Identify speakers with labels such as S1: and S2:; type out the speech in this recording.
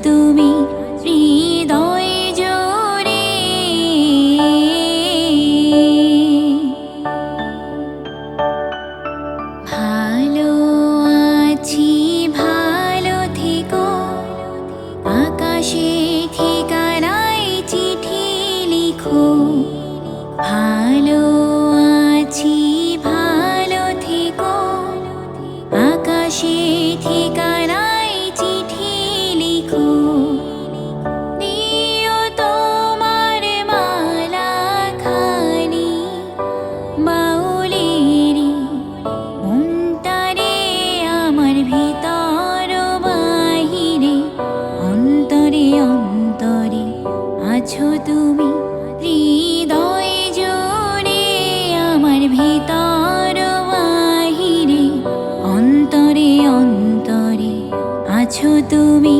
S1: তুমি হৃদয় জুড়ে। ভালো আছি, ভালো থেকো, আকাশে ঠিকানায় চিঠি লিখো। ভালো আছি, ভালো থেকো, আকাশে ঠিকানায় চিঠি লিখো। দিও তোমার মালা খানি বাউলেরি মনটারে, আমার ভিতর বাহিরে, অন্তরে অন্তরে আছো তুমি হৃদয় জুড়ে। আমার ভিতর বাহিরে, অন্তরে অন্তরে আছো তুমি।